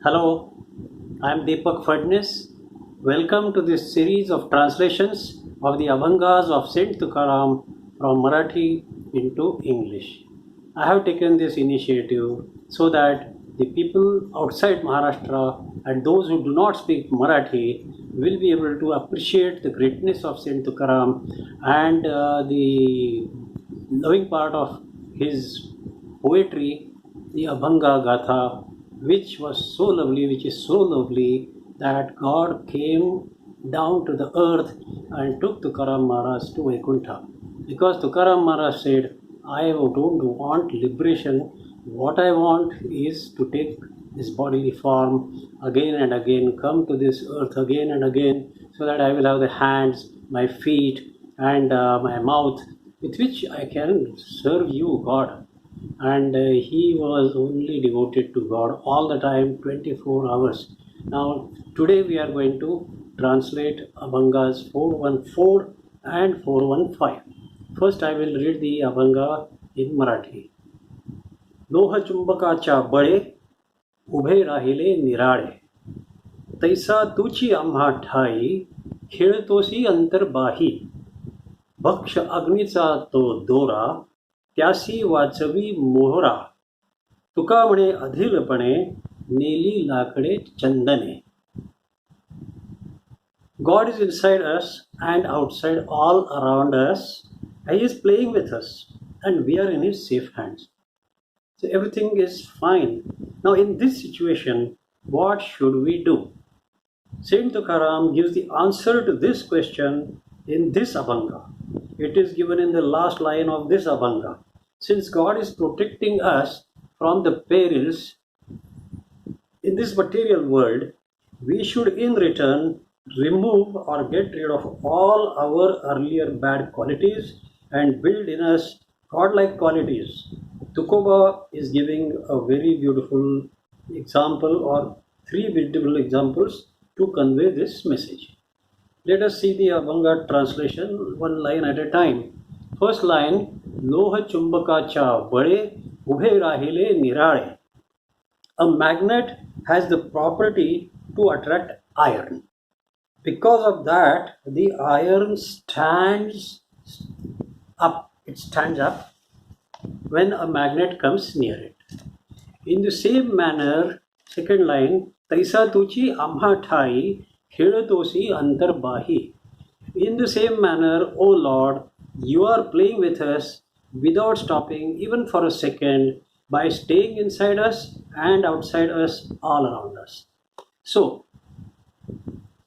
Hello, I am Deepak Fadnis. Welcome to this series of translations of the Abhangas of Saint Tukaram from Marathi into English. I have taken this initiative so that the people outside Maharashtra and those who do not speak Marathi will be able to appreciate the greatness of Saint Tukaram and the loving part of his poetry, the Abhanga Gatha, which is so lovely that God came down to the earth and took Tukaram Maharaj to Vaikuntha. Because Tukaram Maharaj said, I don't want liberation. What I want is to take this bodily form again and again, come to this earth again and again, so that I will have the hands, my feet, and my mouth with which I can serve you, God. And he was only devoted to God all the time, 24 hours. Now, today we are going to translate Abhangas 414 and 415. First, I will read the Abhanga in Marathi. लोहचुंबकाच्या बळे उभे राहिले निराळे, तैसा तुची आम्हा ठाई, खेळतोसी अंतर्बाही. भक्ष अग्नीचा तो दोरा, त्यासी वाचवी मोहरा. तुका म्हणे अधीलपणे, नेली लाकडे Chandane. God is inside us and outside all around us. He is playing with us and we are in his safe hands. So everything is fine. Now in this situation, what should we do? Saint Tukaram gives the answer to this question in this Abhanga. It is given in the last line of this Abhanga. Since God is protecting us from the perils in this material world, we should in return remove or get rid of all our earlier bad qualities and build in us godlike qualities. Tukoba is giving a very beautiful example or three beautiful examples to convey this message. Let us see the Abhanga translation one line at a time. First line, लोह चुंबकाच्या बळे उभे राहिले निराळे. A magnet has the property to attract iron. Because of that, the iron stands up. It stands up when a magnet comes near it. In the same manner, second line, तैसा तुची आम्हा ठाई, खेळतोसी अंतर्बाही. In the same manner, O Lord, you are playing with us without stopping even for a second by staying inside us and outside us all around us. So,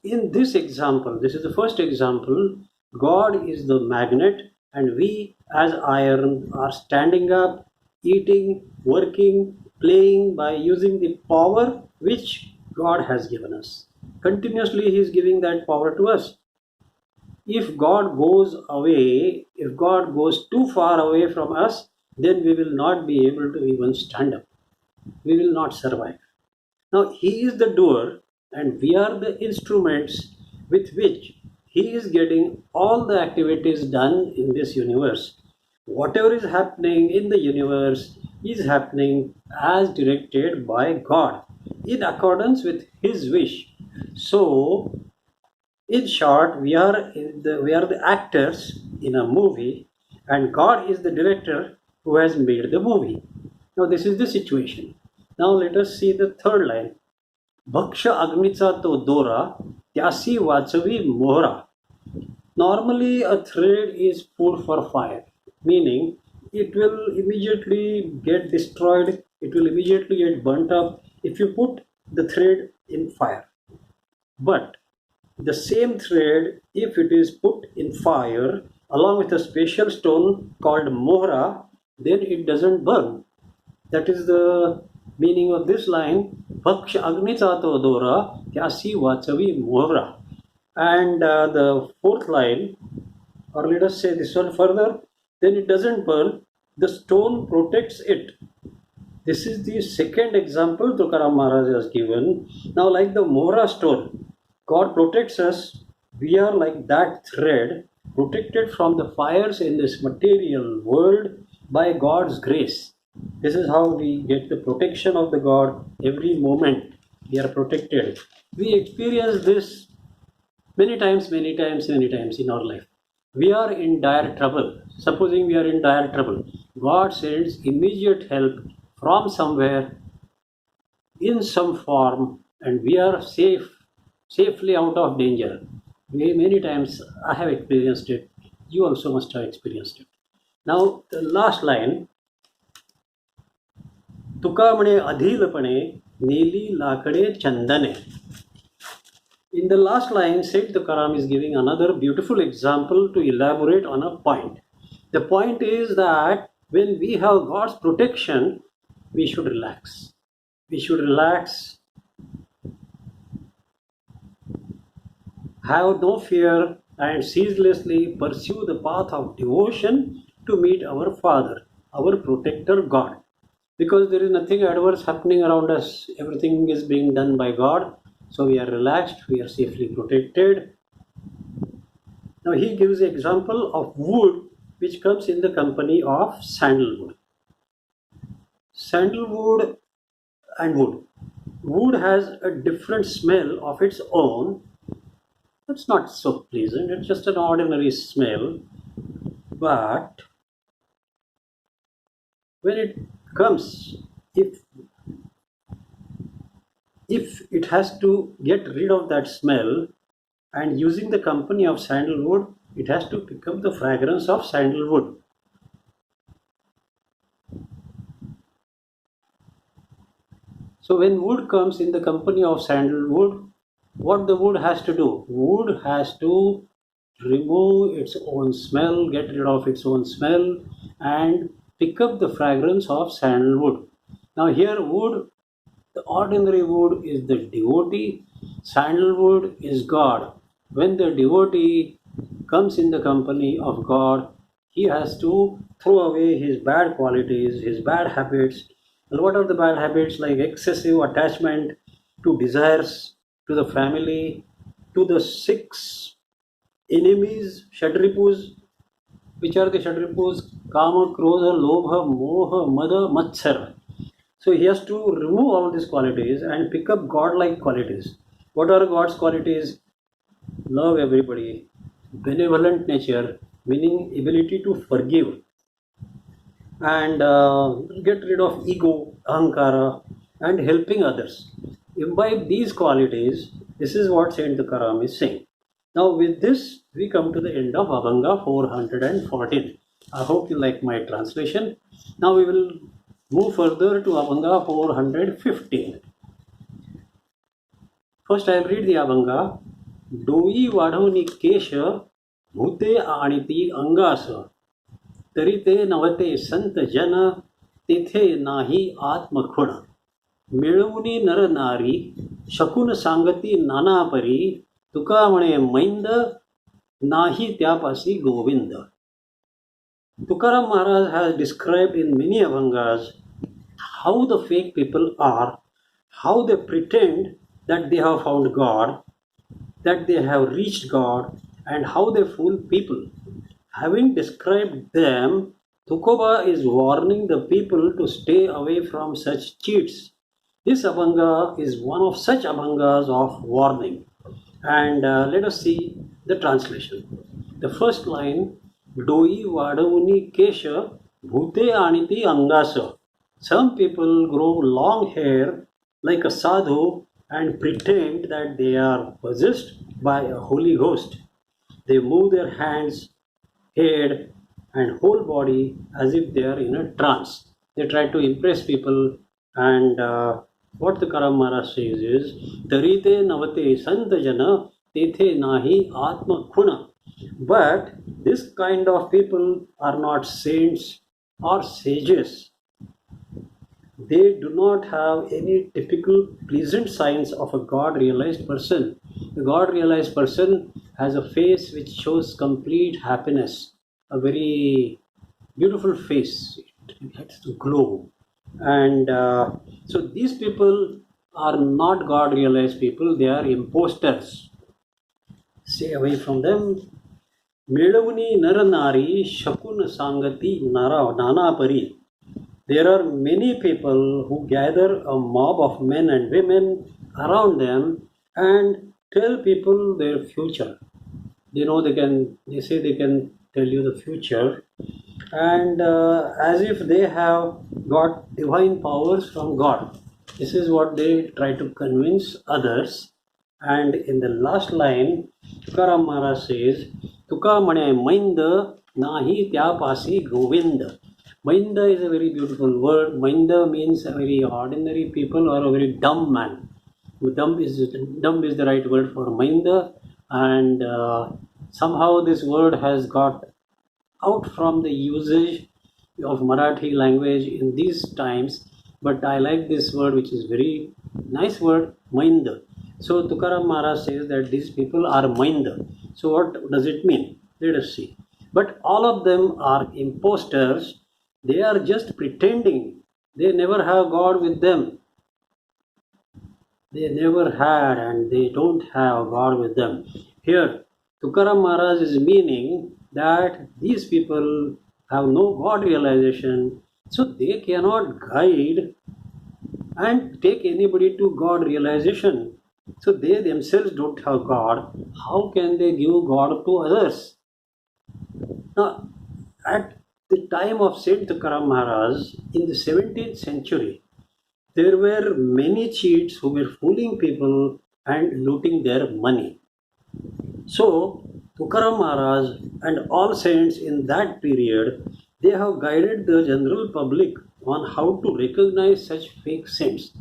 in this example, this is the first example, God is the magnet and we as iron are standing up, eating, working, playing by using the power which God has given us. Continuously He is giving that power to us. If God goes away, if God goes too far away from us, then we will not be able to even stand up. We will not survive. Now, He is the doer and we are the instruments with which He is getting all the activities done in this universe. Whatever is happening in the universe is happening as directed by God in accordance with His wish. So, in short, we are the actors in a movie, and God is the director who has made the movie. Now this is the situation. Now let us see the third line. भक्ष अग्नीचा तो दोरा, त्यासी वाचवी मोहरा. Normally a thread is put for fire, meaning it will immediately get destroyed, it will immediately get burnt up if you put the thread in fire. But the same thread, if it is put in fire along with a special stone called mohra, then it doesn't burn. That is the meaning of this line, Bhaksha Agnica to dora, tyasi vachavi mohra. And the fourth line, or let us say this one further, then it doesn't burn, the stone protects it. This is the second example Tukaram Maharaj has given. Now, like the mohra stone, God protects us. We are like that thread protected from the fires in this material world by God's grace. This is how we get the protection of the God every moment. we are protected. We experience this many times, many times, many times in our life. We are in dire trouble. Supposing we are in dire trouble, God sends immediate help from somewhere in some form, and we are safely out of danger. Many times I have experienced it. You also must have experienced it. Now, the last line, तुका म्हणे अधीलपणे नेली लाकडे Chandane. In the last line, Saint Tukaram is giving another beautiful example to elaborate on a point. The point is that when we have God's protection, we should relax. We should relax, have no fear, and ceaselessly pursue the path of devotion to meet our Father, our protector God. Because there is nothing adverse happening around us, everything is being done by God. So we are relaxed, we are safely protected. Now he gives the example of wood which comes in the company of sandalwood. Sandalwood and wood. Wood has a different smell of its own. It's not so pleasant, it's just an ordinary smell. But when it comes, if it has to get rid of that smell, and using the company of sandalwood, it has to pick up the fragrance of sandalwood. So when wood comes in the company of sandalwood, what the wood has to do? Wood has to remove its own smell, get rid of its own smell, and pick up the fragrance of sandalwood. Now here wood, the ordinary wood is the devotee, sandalwood is God. When the devotee comes in the company of God, he has to throw away his bad qualities, his bad habits. And what are the bad habits? Like excessive attachment to desires, to the family, to the six enemies, Shadripus. Which are the Shadripus? Kama, Krodha, Lobha, Moha, Mada, Matsara. So he has to remove all these qualities and pick up God-like qualities. What are God's qualities? Love everybody, benevolent nature, meaning ability to forgive, and get rid of ego, ahankara, and helping others. Imbibe these qualities. This is what Saint Tukaram is saying. Now with this, we come to the end of Abhanga 414. I hope you like my translation. Now we will move further to Abhanga 415. First I will read the Abhanga. डोई वाढवणी केश भूते आणिती अंगास तरी ते नवते संत जन तेथे नाही आत्मखुण मिळवणी नर नारी शकून सांगती नानापरी तुका म्हणे मैंद नाही त्यापासी Govind. Tukaram Maharaj has described in many Abhangas how the fake people are, how they pretend that they have found God, that they have reached God, and how they fool people. Having described them, Tukoba is warning the people to stay away from such cheats. This Abhanga is one of such Abhangas of warning. And let us see the translation. The first line, Doi Vadavuni Kesha Bhute Aniti Angasa. Some people grow long hair like a sadhu and pretend that they are possessed by a holy ghost. They move their hands, head, and whole body as if they are in a trance. They try to impress people, and what the Karam Maharaj says is, Tarite Navate Santajana Tethe Nahi Atma Khuna. But this kind of people are not saints or sages. They do not have any typical pleasant signs of a God realized person. The God realized person has a face which shows complete happiness, a very beautiful face. It has to glow. And so these people are not God realized people, they are imposters. Stay away from them. Medavuni Naranari Shakun Sangati Nana Pari. There are many people who gather a mob of men and women around them and tell people their future. They say they can tell you the future, and as if they have got divine powers from God. This is what they try to convince others. And in the last line, Tukaram Maharaj says, Tuka mane mind nahi tya pasi govind. Mainda is a very beautiful word. Mainda means a very ordinary people or a very dumb man. Dumb is the right word for Mainda, and somehow this word has got out from the usage of Marathi language in these times. But I like this word, which is very nice word, Maind. So Tukaram Maharaj says that these people are Maind. So what does it mean? Let us see. But all of them are imposters. They are just pretending. They never have God with them. They never had and they don't have God with them. Here, Tukaram Maharaj is meaning that these people have no God realization, so they cannot guide and take anybody to God realization. So they themselves don't have God. How can they give God to others? Now, at the time of Saint Tukaram Maharaj in the 17th century, there were many cheats who were fooling people and looting their money. So, Tukaram Maharaj and all saints in that period, they have guided the general public on how to recognize such fake saints.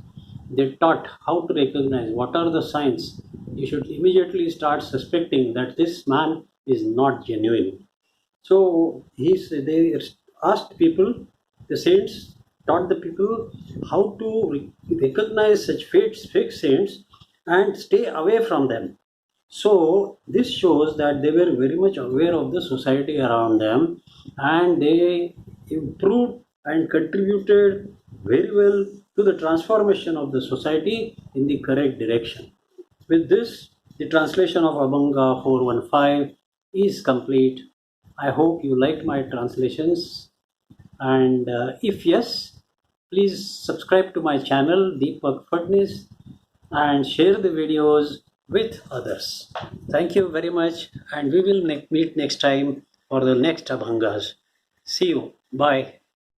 They taught how to recognize what are the signs. You should immediately start suspecting that this man is not genuine. So they asked people, the saints taught the people how to recognize such fake saints and stay away from them. So this shows that they were very much aware of the society around them, and they improved and contributed very well to the transformation of the society in the correct direction. With this, the translation of Abhanga 415 is complete. I hope you liked my translations, and if yes, please subscribe to my channel Deepak Fadnis and share the videos with others. Thank you very much, and we will meet next time for the next Abhangas. See you. Bye.